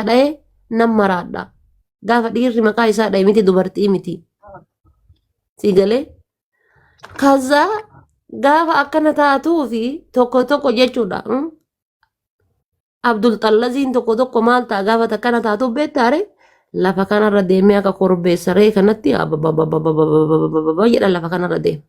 dhaye nan maraadha. Gaafa dhiirri maqaa isaa dhaye miti dubartii miti. Si galee? Kaza gaafa akkana taatuu fi tokko jechuudha. Abdul Xallaziin tokko maal ta'a gaafa akkana taatu beektaare lafa kanarra deemee akka korbeessaree kanatti jedha lafa kanarra deema.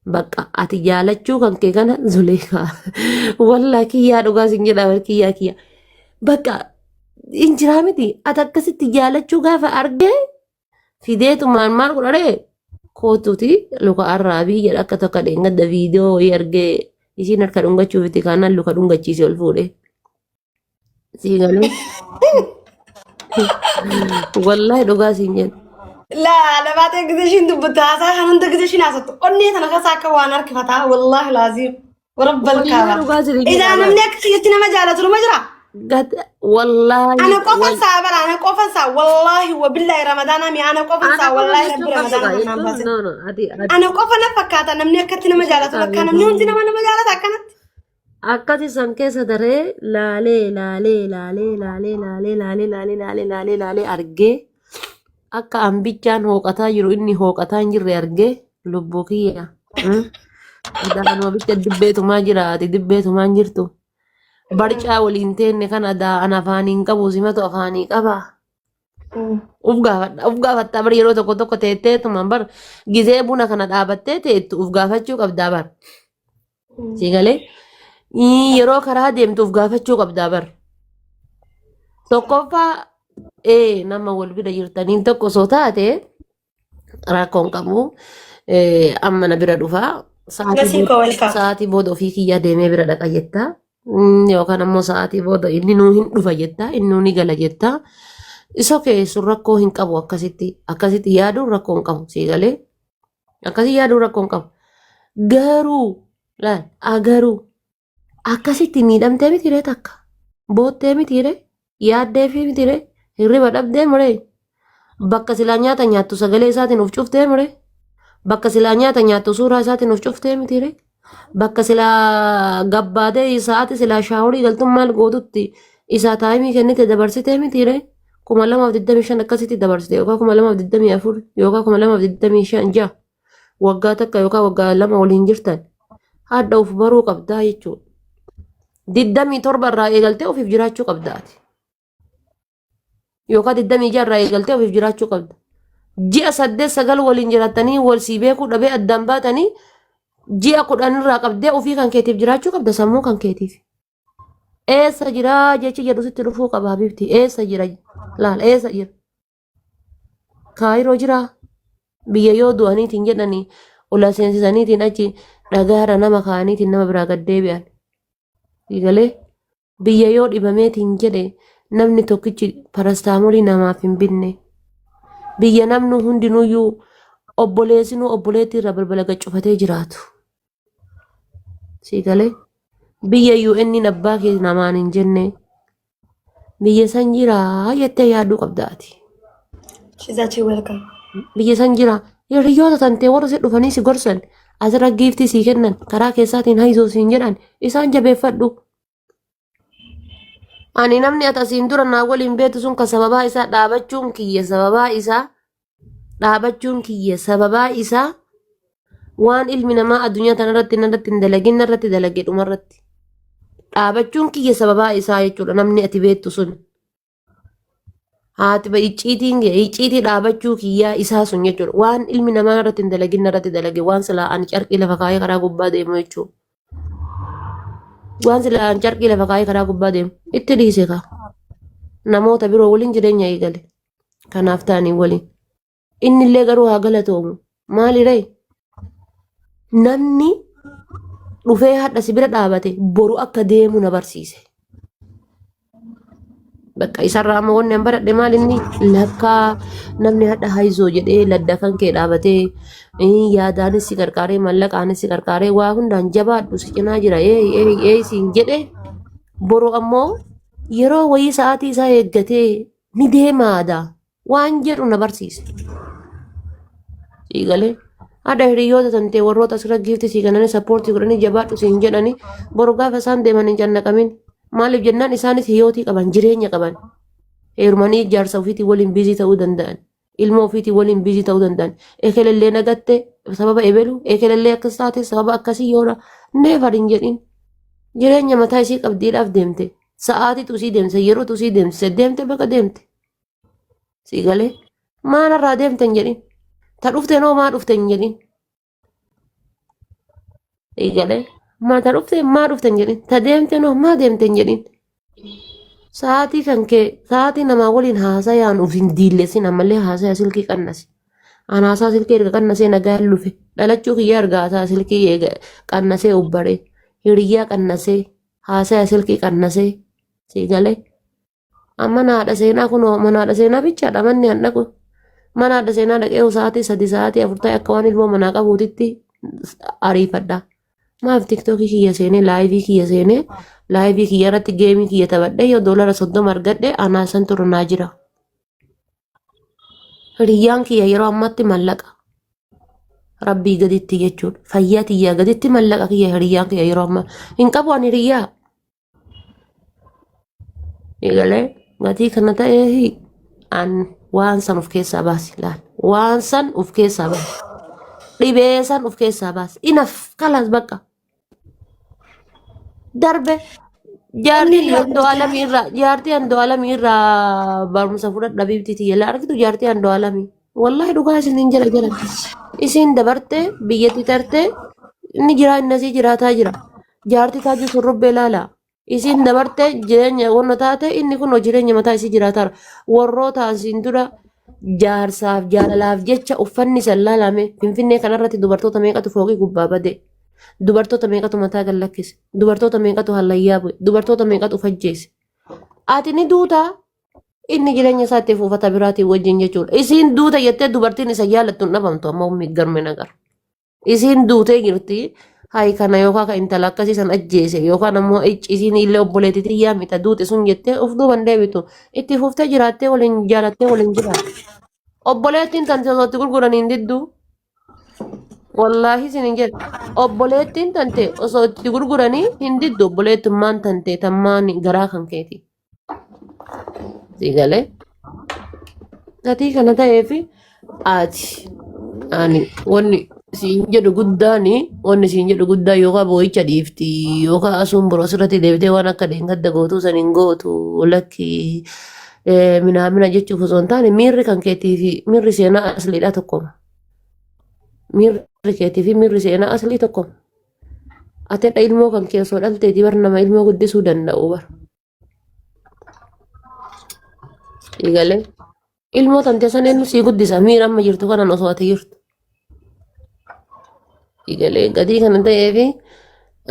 Bakka ati jaalachuu kan kee kana Zuleekaa wallaa kiyyaa dhugaa sin jedha kiyyaa. Bakka injiraa miti ati akkasitti jaalachuu gaafa argee fideetumaan maal godharee kootuuti luka arraabii jedha akka tokko dheengadda viidiyoo wayii argee isiin harka dhungachuufiti kaanaan luka dhungachiise ol fuudhee. Sigalu. Wallahi dhugaa sin jedha. لا بعد قديشين دبتها صح أنا أنت قديشين عصت قلني أنا كساك وانا ركبتها والله لازم ورب الكعبة إذا أنا منك تيجي مجالة المجرى قد والله أنا قفن ساعة بلا أنا قفن ساعة والله وبالله رمضان أمي أنا قفن ساعة والله رب رمضان أنا قفن فكات أنا منك تيجي مجالة كان منين تيجي من مجالة كانت akkati san keessa daree laalee argee akka ambichaan hooqataa jiru inni hooqataa hin jirre argee lubbuu kiyya. Daanuma bicha dibbeetumaa jiraati dibbeetumaa hin jirtu. Barcaa waliin teenne kan adaan afaaniin qabu simatu afaanii qaba. Uf gaafattaa bar yeroo tokko teetteetumaan bar gizee buna kana dhaabattee teettu uf gaafachuu qabdaa bar. Si galee? Yeroo karaa deemtu uf gaafachuu qabdaa bar. Tokkoffaa nama wal bira jirtaniin tokko osoo taate rakkoon qabu amma na bira dhufaa sa'aatii booda ofii kiyyaa deemee bira dhaqa jettaa yookaan ammoo sa'aatii booda inni nuu hin dhufa jettaa inni nuu ni gala jettaa isa keessu rakkoo hin qabu akkasitti yaaduun rakkoo hin qabu sii galee akkasii yaaduun rakkoo hin qabu garuu akkasitti miidhamtee mitiiree takka boottee mitiiree yaaddee fi mitiiree hirriba dhabdee muree bakka silaa nyaata nyaattu sagalee isaatiin of cuftee muree bakka silaa nyaata nyaattu suuraa isaatiin of cuftee mitiiree bakka silaa gabbaatee isaati silaa shaaworii galtuun maal gootutti isaa taayimii kennite dabarsitee mitiiree 2025 akkasitti dabarsite yookaan 2024 yookaan 2025 waggaa takka yookaan waggaa lama waliin jirtan haadha of baruu qabdaa jechuudha. 27 irraa eegaltee ofiif jiraachuu qabdaati. Yookaan 26 irraa eegaltee ofiif jiraachuu qabda. Ji'a 8-9 waliin jiraatanii wal sii beekuu dhabee addaan baatanii ji'a 10 irraa qabdee ofii kan keetiif jiraachuu qabda sammuu kan keetiif. Eessa jira jechi jedhu sitti dhufuu qaba Habibti. Eessa jira laal eessa jira. Kaayiroo jira biyya yoo du'aniitiin jedhanii ola seensisaniitiin achi dhagaara nama kaaniitiin nama biraa gad deebi'an. Galee biyya yoo dhibameetiin jedhe namni tokkichi parastaamolii namaaf hin binne biyya namnu hundinuyyuu obboleessinuu obboleetti irra balbala gaccufatee jiraatu. Si galee biyya UN abbaa kee namaan hin jenne biyya san jiraa jettee yaaduu qabdaati. Biyya san jira hiriyoota tantee warra si dhufanii si gorsan asirra giiftii sii kennan karaa keessaatiin haisoo siin jedhan isaan jabeeffadhu. Ani namni atasiin dura naa waliin beetu sun ka sababaa isaa dhaabachuun kiyya sababaa isaa waan ilmi namaa addunyaa tanarratti narratti hin dalagin narratti dalage dhumarratti dhaabachuun kiyya sababaa isaa jechuudha namni ati beettu sun. Haati ba icciitii dhaabachuu kiyyaa isaa sun jechuudha waan ilmi namaa narratti hin dalagin narratti dalage waan silaa ani carqii lafa kaayee karaa gubbaa deemu jechuudha. Waan silaa ani carqii lafa kaayee karaa gubbaa deemu itti dhiise ka namoota biroo waliin jireenya eegale kanaaf ta'anii waliin inni illee garuu haa galatoomu maaliree namni dhufee hadha si bira dhaabate boru akka deemu na barsiise. Bakka isarraa amma wanni an baradhe maal inni lakkaa namni hadha haizoo jedhee ladda kan kee dhaabatee yaadaanis si qarqaaree mallaqaanis si qarqaaree waa hundaan jabaadhu si cinaa jira siin jedhe boru ammoo yeroo wayii sa'aatii isaa eeggatee ni deemaadha waan jedhu na barsiise. Siigalee hadha hiriyoota tantee warroota asirra giifti sii kennanii sappoortii godhanii jabaadhu siin jedhanii boru gaafa isaan deeman hin cannaqamin. Maaliif jennaan isaanis hiyootii qaban jireenya qaban heerumanii jaarsa ofiitii waliin biizii ta'uu danda'an. Ilma ofiitii waliin biizii ta'uu danda'an. Ekelallee nagatte sababa ebelu ekelallee akkas taate sababa akkasii yoona neefar hin jedhin. Jireenya mataa isii qabdiidhaaf deemte. Sa'aatii tusii deemte yeroo tusii deemte bakka deemte. Si galee maanarraa deemte hin jedhin. Ta dhufte noo maa dhufte hin jedhin. Si galee maa ta dhufte maa dhufte hin jedhin. Ta deemte noo maa deemte hin jedhin. Sa'aatii kan kee sa'aatii namaa waliin haasayaan uf hin diilleessin ammallee haasaya silkii qannasi. Anaasaa silkii erga qannasee nagaa hin lufe dhalachuu kiyya argaasaa silkii qannasee ubbaree hiriyyaa qannasee haasaya silkii qannasee si galee amma naadha seenaa kunoo manaadha seenaa bichaadha manni han dhaqu manaadha seenaa dhaqee sa'aatii 3 sa'aatii 4 ta'e akka waan ilmoo manaa qabuutitti ariifadha. Maaf tiktookii kiyya seenee laayivii kiyya seenee laayivii kiyya irratti geemii kiyya taphadhee yoo doolara 30 argadhe anaasan turunaa jira. Hiriyyaan kiyya yeroo ammatti mallaqa. Rabbii gaditti jechuudha. Fayyaa tiyyaa gaditti mallaqa kiyya hiriyyaan kiyya yeroo ammaa hin qabu ani hiriyyaa. Egalee gatii kana ta'ee an waan san of keessaa baasi laal. Waan san of keessaa baasi. Dhibee san of keessaa baasi. Inaf kalas bakka. Darbe jaartii andoo alamii irraa barumsa fudhadha biibtiiti yala argitu jaartii andoo alamii. Wallahi dhugaa isin jala jala. Isin dabarte biyyatti tarte inni jira innasii jiraataa jira. Jaartii taaju surrubbee laala. Isin dabarte jireenya wanna taate inni kun jireenya mataa isii jiraataa. Warroota asiin dura jaarsaaf jaalalaaf jecha uffanni san laalame Finfinnee kanarratti dubartoota meeqatu fooqii gubbaa bade. Dubartoota meeqatu mataa gallakkise. Dubartoota meeqatu hallayyaa bu'e. Dubartoota meeqatu fajjeesse. Ati ni duutaa inni jireenya isaatti uffata biraatiin wajjin jechuudha. Isin duuta jettee dubartiin isa jaalattu hin dhabamtu amma ummi garme nagar. Isin duutee jirti hayi kana yookaan kan intala akkasiisan ajjeese yookaan ammoo isin illee obboleetitti yaamita duute sun jettee of duuban deebitu itti fuftee jiraattee waliin jaalattee waliin jiraatu. Obboleettiin tante osootti gurguraniin didduu. Wallahi isin jedhe obboleettiin tante osoo itti gurguranii hin diddu obboleettummaan tante tammaan garaa kan keeti. Sigalee gatii kana ta'eefi ati ani wanni siin jedhu guddaani wanni siin jedhu guddaa yookaan boo'icha dhiifti yookaan asuun biroo sirratti deebitee waan akka deengadda gootuu saniin gootu lakki minaamina jechuuf osoo hin taane miirri kan keetii fi miirri seenaa asliidhaa tokkoma. Miirri keetii fi miirri seenaa aslii tokkoma. Atedha ilmoo kan kee osoo dhalteetii bar nama ilmoo guddisuu danda'u bar. Egalee ilmoo tante san eenyu sii guddisa miira amma jirtu kanan osoo ati jirtu. Egalee gatii kana ta'eefi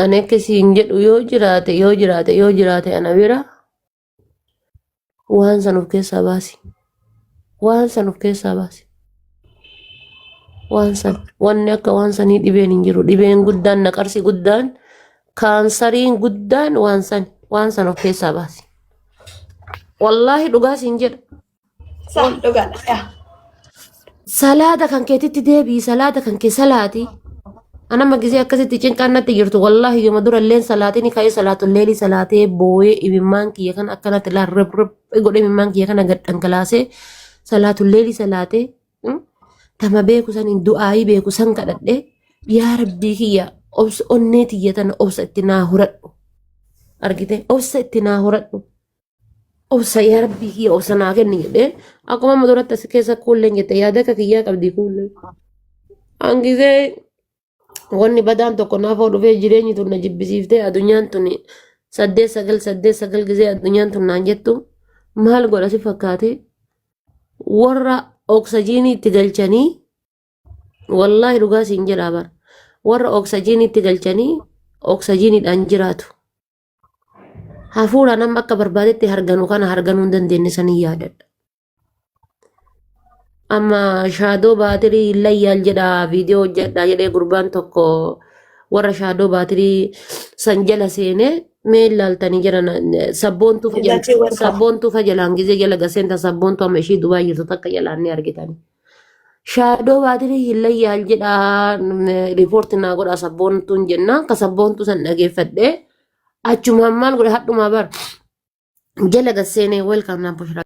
ani akka siin jedhu yoo jiraate ana bira waan san of keessaa baasi. Waan san of keessaa baasi. Waan san wanni akka waan sanii dhibeen hin jiru dhibeen guddaan naqarsi guddaan kaansariin guddaan waan san of keessaa baasi. Wallahi dhugaa siin jedha. San dhugaadha. Salaata kan keetitti deebii salaata kan kee salaati. Anama gisee akkasitti cinqaan natti jirtu wallahi yooma dura illeen salaatiin ka'ee salaatulleelii salaatee boo'ee imimmaan kiyya kan akkanatti laan rib godhe imimmaan kiyya kana gad dhangalaasee salaatulleelii salaatee tama beeku saniin du'aayii beeku san kadhadhee yaa rabbii kiyya obsa onnee tiyya tana obsa itti naa huradhu argite obsa itti naa huradhu. Obsa yaa rabbii kiyya obsa naa kenni jedhee akkuma amma duratti as keessa kuulleen jette yaada akka kiyyaa qabdi kuulleen. Hangisee wanni badaan tokko naafoo dhufee jireenyi tun na jibbisiiftee addunyaan tun 8-9 gisee addunyaan tun naan jettu maal godha si fakkaate warra oksijiinii itti galchanii wallahi dhugaa siin jedhaa bara warra oksijiinii itti galchanii oksijiiniidhaan jiraatu. Hafuuraan amma akka barbaadetti harganuu kana harganuu hin dandeenye sanii yaadadha. Amma shaadoo baatirii layyaal jedha viidiyoo hojjedha jedhee gurbaan tokko warra shaadoo baatirii san jala seenee mee ilaaltanii jiran sabboontuu fajalaan gisee jala gaseenta sabboontuu amma ishii dubaa jirtu takka jalaan ni argitani. Shaadoo baatirii layyaal jedha riipoorti naa godha sabboontuun jenna akka sabboontuu san dhageeffadhee achumaan maal godhe hadhumaa bar jala gaseenee welkaam naan bushra.